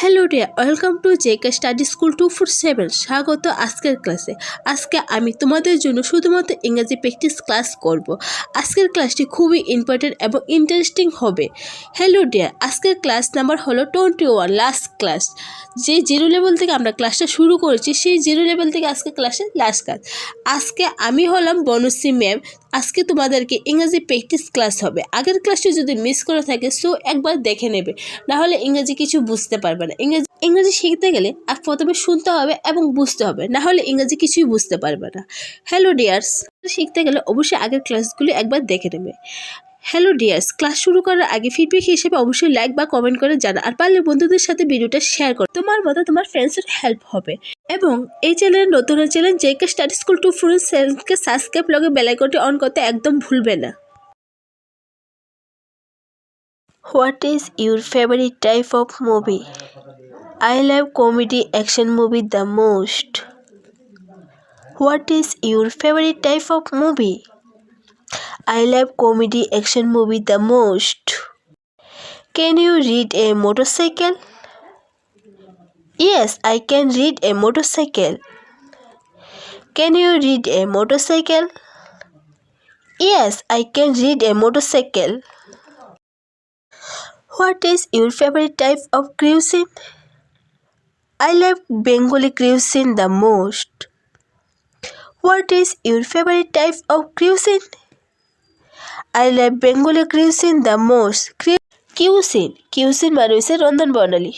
Hello dear, welcome to JK study school 247। স্বাগত আজকের ক্লাসে। আজকে আমি তোমাদের জন্য শুধুমাত্র ইংরেজি প্র্যাকটিস ক্লাস করব। আজকের ক্লাসটি খুবই ইম্পর্টেন্ট এবং ইন্টারেস্টিং হবে। হ্যালো ডিয়ার, আজকের ক্লাস নাম্বার হলো 21, লাস্ট ক্লাস। যে জিরো লেভেল থেকে আমরা ক্লাসটা শুরু করেছি, সেই জিরো লেভেল থেকে আজকে ক্লাসের লাস্ট ক্লাস। আজকে আমি হলাম বনশ্রী ম্যাম। আজকে তোমাদেরকে ইংরেজি প্র্যাকটিস ক্লাস হবে। আগের ক্লাসটি যদি মিস করে থাকে সো একবার দেখে নেবে, নাহলে ইংরেজি কিছু বুঝতে পারবে না। ইংরেজি শিখতে গেলে প্রথমে শুনতে হবে এবং বুঝতে হবে, নাহলে ইংরেজি কিছুই বুঝতে পারবে না। হ্যালো ডিয়ার্স, শিখতে গেলে অবশ্যই আগের ক্লাসগুলো একবার দেখে নেবে। হ্যালো ডিয়ার্স, ক্লাস শুরু করার আগে ফিডব্যাক হিসেবে অবশ্যই লাইক বা কমেন্ট করে জানা, আর পারলে বন্ধুদের সাথে ভিডিওটা শেয়ার করো। তোমার মতো তোমার ফ্রেন্ডসের হেল্প হবে। এবং এই চ্যানেলের নতুন চ্যানেল জেকে স্টাডি স্কুল 247কে সাবস্ক্রাইব লগে বেল আইকনটি অন করতে একদম ভুলবে না। What is your favourite type of movie? I love comedy action movie the most. What is your favorite type of movie? I love comedy action movie the most. Can you read a motorcycle? Yes, I can read a motorcycle. Can you read a motorcycle? Yes, I can read a motorcycle. What is your favorite type of cuisine? I love Bengali cuisine the most. What is your favorite type of cuisine? I love Bengali cuisine the most. Cuisine মানে হচ্ছে রন্ধন প্রণালী।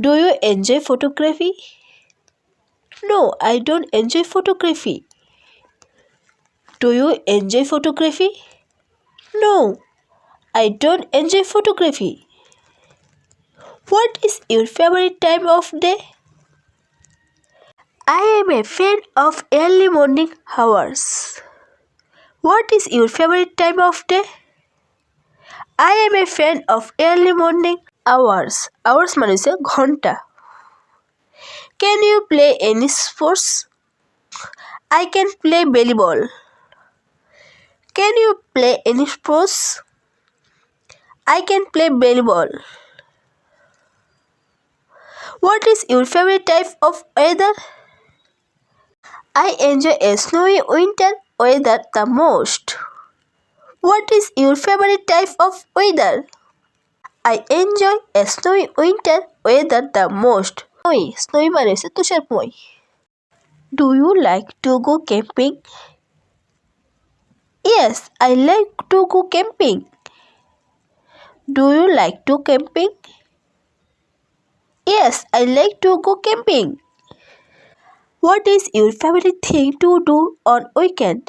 Do you enjoy photography? No, I don't enjoy photography. Do you enjoy photography? No, I don't enjoy photography. What is your favorite time of day? I am a fan of early morning hours. What is your favorite time of day? I am a fan of early morning hours. Hours মানে হচ্ছে ঘন্টা। Can you play any sports? I can play volleyball. Can you play any sports? I can play volleyball. What is your favorite type of weather? I enjoy a snowy winter weather the most. What is your favorite type of weather? I enjoy a snowy winter weather the most. Snowy মানে হচ্ছে তুষারময়। Do you like to go camping? Yes, I like to go camping. Do you like to camping? Yes, I like to go camping. What is your favorite thing to do on weekend?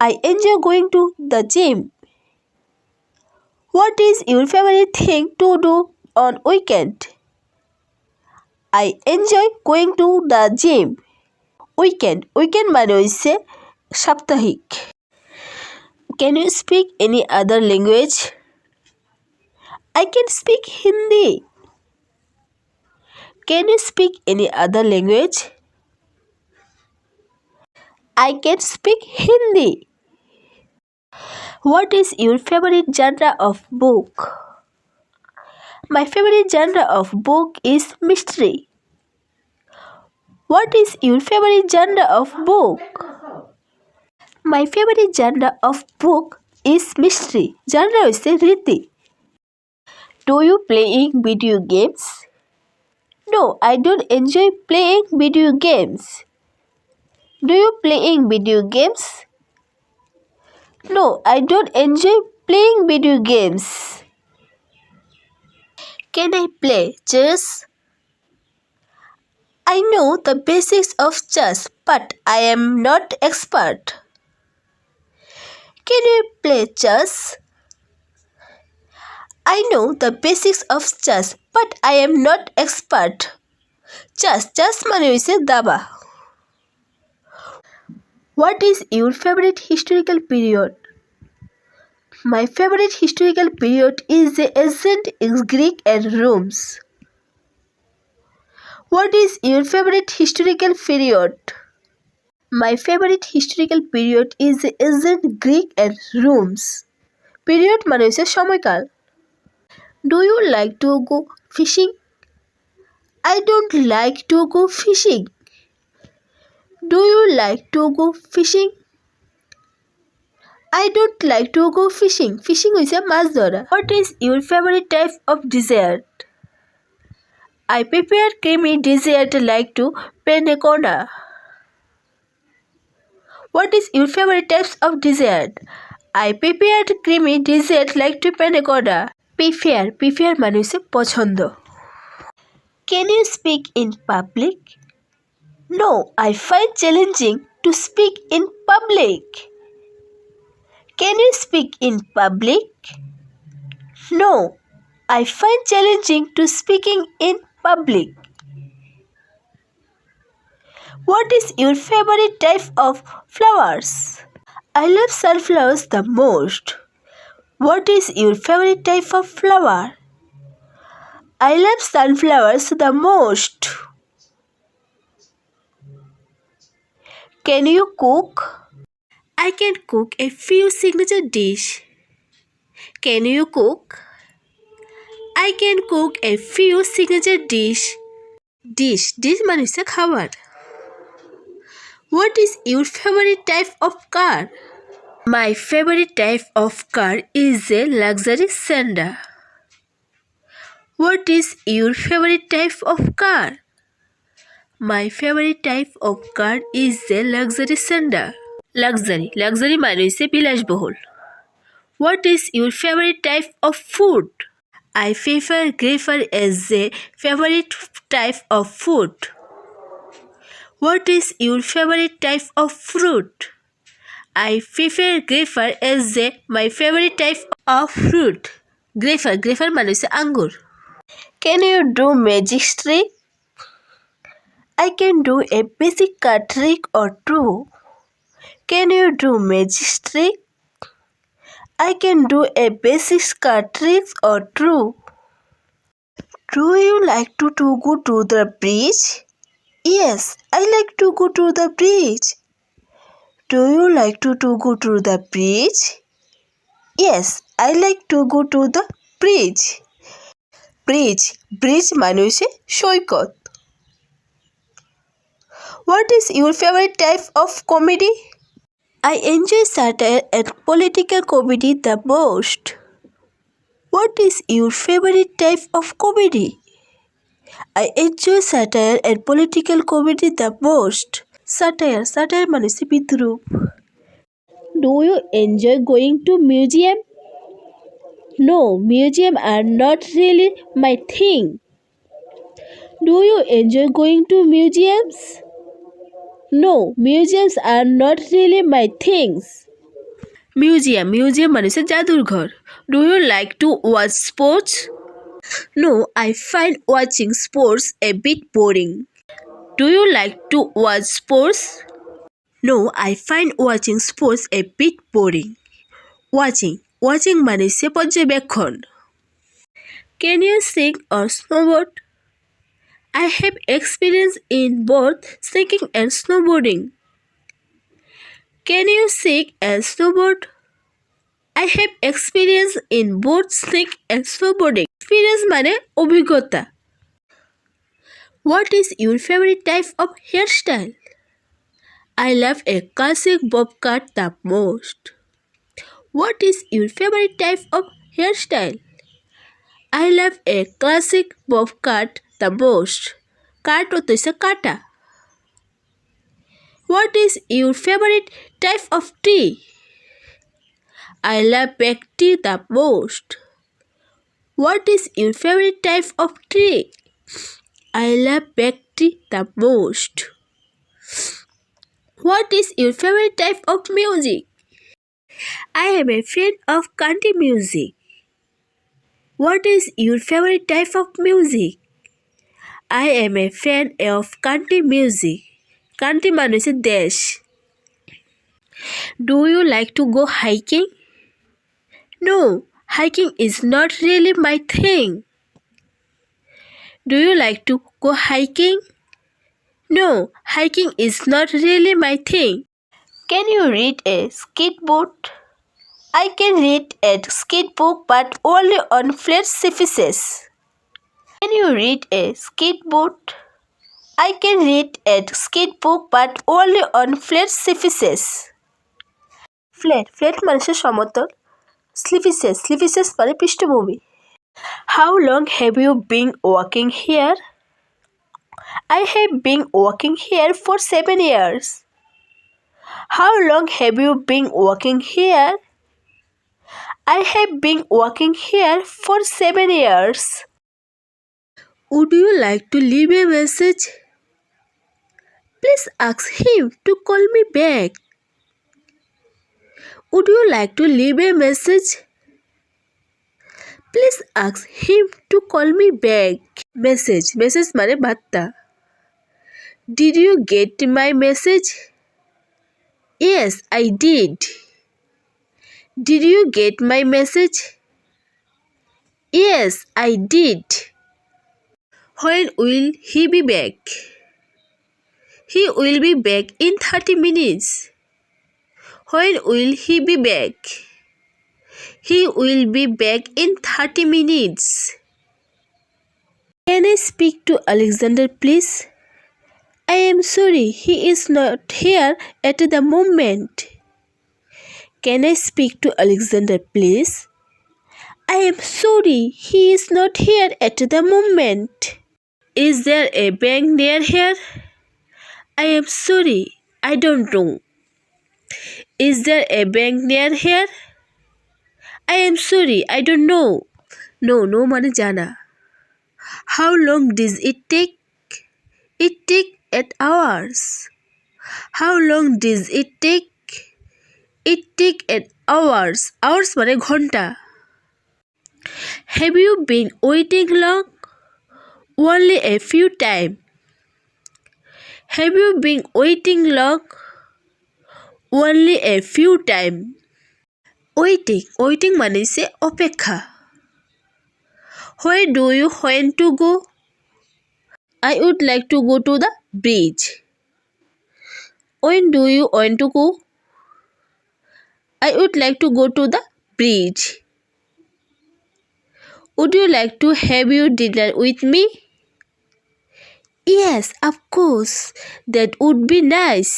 I enjoy going to the gym. What is your favorite thing to do on weekend? I enjoy going to the gym. Weekend মানে হচ্ছে সাপ্তাহিক। Can you speak any other language? I can speak Hindi. Can you speak any other language? I can speak Hindi. What is your favorite genre of book? My favorite genre of book is mystery. What is your favorite genre of book? My favorite genre of book is mystery. Genre হচ্ছে রীতি। Do you playing video games? No, I don't enjoy playing video games. Do you playing video games? No, I don't enjoy playing video games. Can I play chess? I know the basics of chess, but I am not expert. Can you play chess? I know the basics of chess, but I am not expert. Chess মানে হচ্ছে দাবা। What is your favorite historical period? My favorite historical period is the ancient Greek and Rome. What is your favorite historical period? My favorite historical period is the ancient Greek and Rome. Period মানে হচ্ছে সময়কাল। Do you like to go fishing? I don't like to go fishing. Do you like to go fishing? I don't like to go fishing. Fishing is a মাছ ধরা. What is your favorite type of dessert? I prepare creamy dessert like to penne cotta. What is your favorite types of dessert? I prepared creamy dessert like to penne cotta. Prefer মানে হচ্ছে পছন্দ. Can you speak in public? No, I find challenging to speak in public. Can you speak in public? No, I find challenging to speaking in public. What is your favorite type of flowers? I love sunflowers the most. What is your favorite type of flower? I love sunflowers the most. Can you cook? I can cook a few signature dish. Can you cook? I can cook a few signature dish. Dish মানে হচ্ছে খাবার. What is your favorite type of car? My favorite type of car is a luxury Sanda. What is your favorite type of car? My favorite type of car is a luxury Sanda. Luxury মানে হচ্ছে বিলাসবহুল. What is your favorite type of food? I prefer grapefruit as a favorite type of food. What is your favorite type of fruit? I prefer grapefruit as my favorite type of fruit. Grapefruit মানে হচ্ছে আঙ্গুর. Can you do magic trick? I can do a basic card trick or two. Can you do magic trick? I can do a basic card trick or two. Do you like to go to the beach? Yes, I like to go to the beach. Do you like to go to the beach? Yes, I like to go to the beach. Bridge মানে হচ্ছে সৈকত. What is your favorite type of comedy? I enjoy satire and political comedy the most. What is your favorite type of comedy? I enjoy satire and political comedy the most. Satire মানে হচ্ছে বিদ্রূপ. Do you enjoy going to museum? No, museum are not really my thing. Do you enjoy going to museums? No, museums are not really my things. Museum মানে হচ্ছে জাদুঘর. Do you like to watch sports? No, I find watching sports a bit boring. Do you like to watch sports? No, I find watching sports a bit boring. Watching মানে হচ্ছে পর্যবেক্ষণ. Can you sing or snowboard? I have experience in both skiing and snowboarding. Can you sing and snowboard? I have experience in both skiing and snowboarding. Experience মানে অভিজ্ঞতা. What is your favorite type of hairstyle? I love a classic bob cut the most. What is your favorite type of hairstyle? I love a classic bob cut the most. Cut হচ্ছে কাটা. What is your favorite type of tea? I love black tea the most. What is your favorite type of tea? I love black tea the most. What is your favorite type of music? I am a fan of country music. What is your favorite type of music? I am a fan of country music. Country মানে হচ্ছে দেশ. Do you like to go hiking? No, hiking is not really my thing. Do you like to go hiking? No, hiking is not really my thing. Can you read a skateboard? I can read a skate book but only on flat surfaces. Can you read a skate book? I can read a skate book but only on flat surfaces. Flat মানে সমতল, স্লিফিসেস মানে পৃষ্ঠভূমি। How long have you been working here? I have been working here for 7 years. How long have you been working here? I have been working here for 7 years. Would you like to leave a message? Please ask him to call me back. Would you like to leave a message? Please ask him to call me back. Message মানে বার্তা। Did you get my message? Yes, I did. Did you get my message? Yes, I did. When will he be back? He will be back in 30 minutes. When will he be back? He will be back in 30 minutes. Can I speak to Alexander, please? I am sorry, he is not here at the moment. Can I speak to Alexander, please? I am sorry, he is not here at the moment. Is there a bank near here? I am sorry, I don't know. Is there a bank near here? I am sorry, I don't know. No মানে জানা। How long does it take? It take 8 hours. How long does it take? It take 8 hours. Hours মানে ঘন্টা। Have you been waiting long? Only a few time. Have you been waiting long? Only a few time. Waiting মানে সে অপেক্ষা। Where do you want to go? I would like to go to the beach. When do you want to go? I would like to go to the beach. Would you like to have your dinner with me? Yes, of course. That would be nice.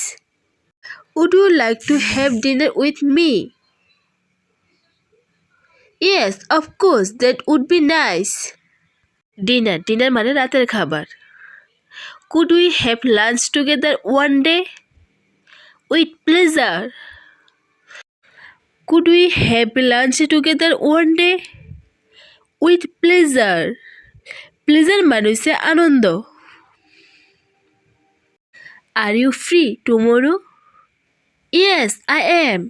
Would you like to have dinner with me? Yes, of course. That would be nice. Dinner মানে রাতের খাবার। Could we have lunch together one day? With pleasure. Could we have lunch together one day? With pleasure. Pleasure মানে হচ্ছে আনন্দ। Are you free tomorrow? Yes, I am.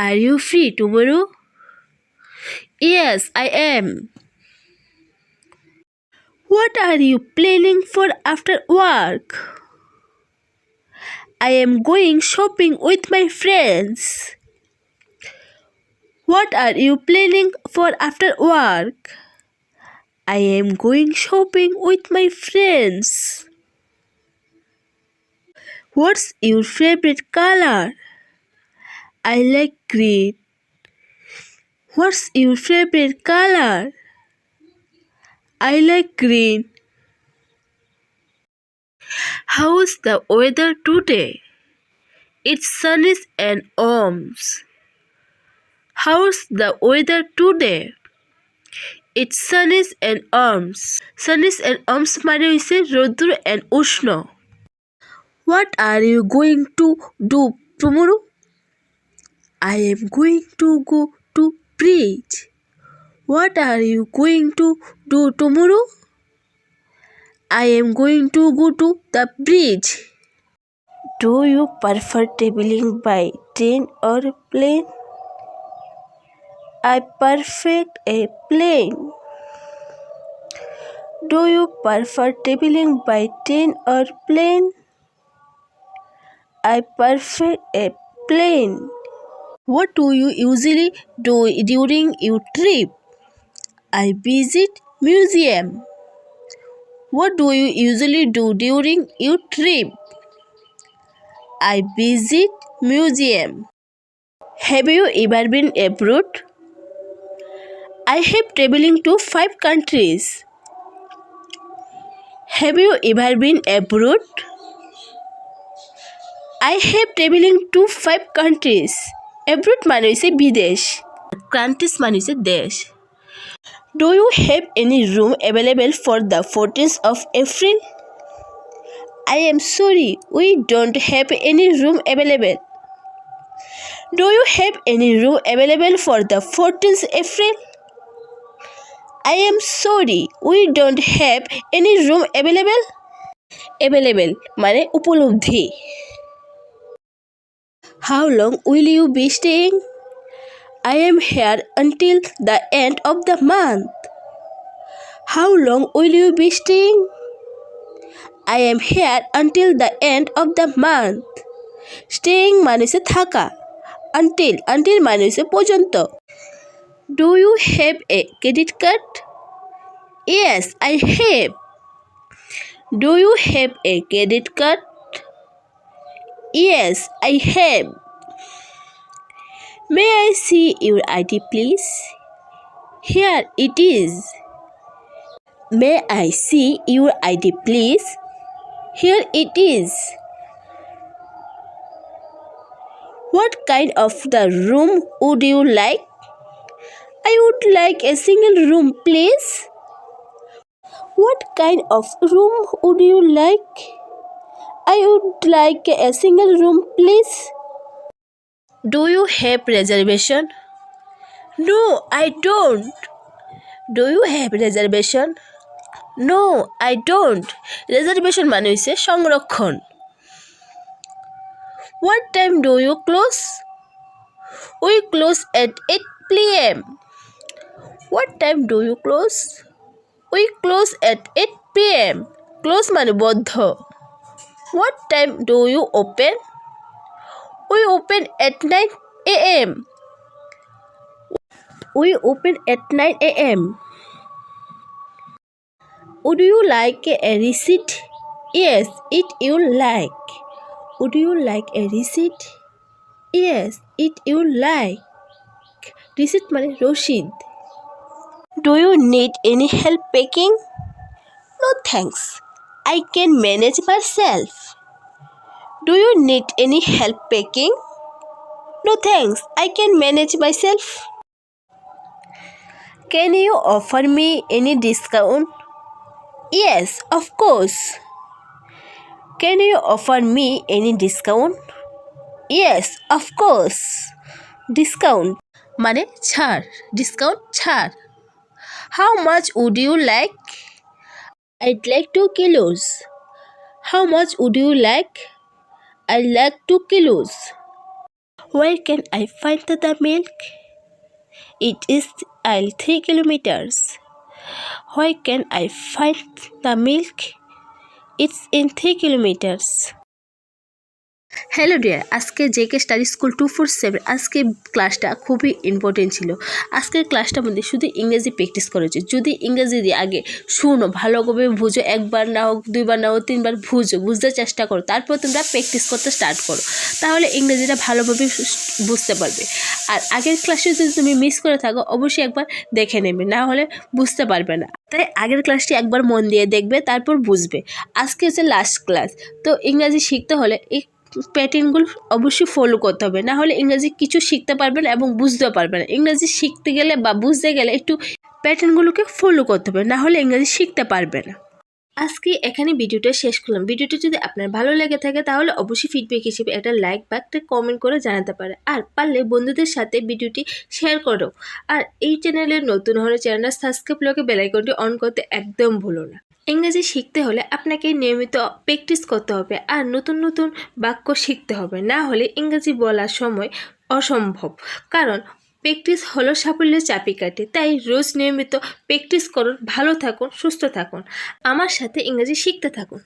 Are you free tomorrow? Yes, I am. What are you planning for after work? I am going shopping with my friends. What are you planning for after work? I am going shopping with my friends. What's your favorite color? I like green. What's your favorite color? I like green. How's the weather today? It's sunny and warms. How's the weather today? It's sunny and warms. Sunny and warms মানে হইছে রৌদ্র and উষ্ণ। What are you going to do tomorrow? I am going to go to beach. What are you going to do tomorrow? I am going to go to the beach. Do you prefer traveling by train or plane? I prefer a plane. Do you prefer traveling by train or plane? I prefer a plane. What do you usually do during your trip? I visit museum. What do you usually do during your trip? I visit museum. Have you ever been abroad? I have traveling to 5 countries. Have you ever been abroad? I have traveling to 5 countries. Abroad মানে হইছে বিদেশ, countries মানে হইছে দেশ। Do you have any room available for the 14th of April? I am sorry, we don't have any room available. Do you have any room available for the 14th April? I am sorry, we don't have any room available. Available মানে উপলব্ধি। How long will you be staying? I am here until the end of the month. How long will you be staying? I am here until the end of the month. Staying মানে হচ্ছে থাকা, until মানে হচ্ছে পর্যন্ত। Do you have a credit card? Yes, I have. Do you have a credit card? Yes, I have. May I see your ID, please? Here it is. May I see your ID, please? Here it is. What kind of the room would you like? I would like a single room, please. What kind of room would you like? I would like a single room, please. Do you have reservation? No, I don't. Do you have reservation? No, I don't. Reservation মানে হইছে সংরক্ষণ। What time do you close? We close at 8 p.m. What time do you close? We close at 8 p.m. Close মানে বন্ধ। What time do you open? We open at 9 a.m. We open at 9 a.m. Would you like a receipt? Yes, it you like. Would you like a receipt? Yes, it you like. Receipt মানে রসিদ। Do you need any help packing? No thanks. I can manage myself. Do you need any help packing? No thanks. I can manage myself. Can you offer me any discount? Yes, of course. Can you offer me any discount? Yes, of course. Discount মানে ছাড়, discount ছাড়। How much would you like? I'd like 2 kilos. How much would you like? I'd like 2 kilos. Where can I find the milk? It is 3 kilometers. Where can I find the milk? It's in 3 kilometers. Hello dear, আজকে JK study school 247 আজকে ক্লাসটা খুবই important ছিল। আজকের ক্লাসটার মধ্যে শুধু ইংরেজি practice করেছে। যদি ইংরেজি দিয়ে আগে শুনো, ভালোভাবে বুঝো, একবার না হোক, দুইবার না হোক, 3বার বুঝতে চেষ্টা করো, তারপর তোমরা প্র্যাকটিস করতে স্টার্ট করো, তাহলে ইংরেজিটা ভালোভাবে বুঝতে পারবে। আর আগের ক্লাসে যদি তুমি মিস করে থাকো, অবশ্যই একবার দেখে নেবে, না হলে বুঝতে পারবে না। তাই আগের ক্লাসটি একবার মন দিয়ে দেখবে, তারপর বুঝবে। আজকে হচ্ছে লাস্ট ক্লাস, তো ইংরেজি শিখতে হলে এই প্যাটার্নগুলো অবশ্যই ফলো করতে হবে, না হলে ইংরেজি কিছু শিখতে পারবে না এবং বুঝতেও পারবে না। ইংরেজি শিখতে গেলে বা বুঝতে গেলে একটু প্যাটার্নগুলোকে ফলো করতে হবে, না হলে ইংরেজি শিখতে পারবে না। আজকে এখানে ভিডিওটা শেষ করলাম। ভিডিওটা যদি আপনার ভালো লেগে থাকে তাহলে অবশ্যই ফিডব্যাক হিসেবে একটা লাইক বা একটা কমেন্ট করে জানাতে পারে, আর পারলে বন্ধুদের সাথে ভিডিওটি শেয়ার করো। আর এই চ্যানেলে নতুন হলে চ্যানেলটা সাবস্ক্রাইব করে বেল আইকনটি অন করতে একদম ভুলো না। ইংরেজি শিখতে হলে আপনাকে নিয়মিত প্র্যাকটিস করতে হবে আর নতুন নতুন বাক্য শিখতে হবে, না হলে ইংরেজি বলার সময় অসম্ভব। কারণ প্র্যাকটিস হলো সাফল্যের চাবিকাঠি। তাই রোজ নিয়মিত প্র্যাকটিস করুন, ভালো থাকুন, সুস্থ থাকুন, আমার সাথে ইংরেজি শিখতে থাকুন।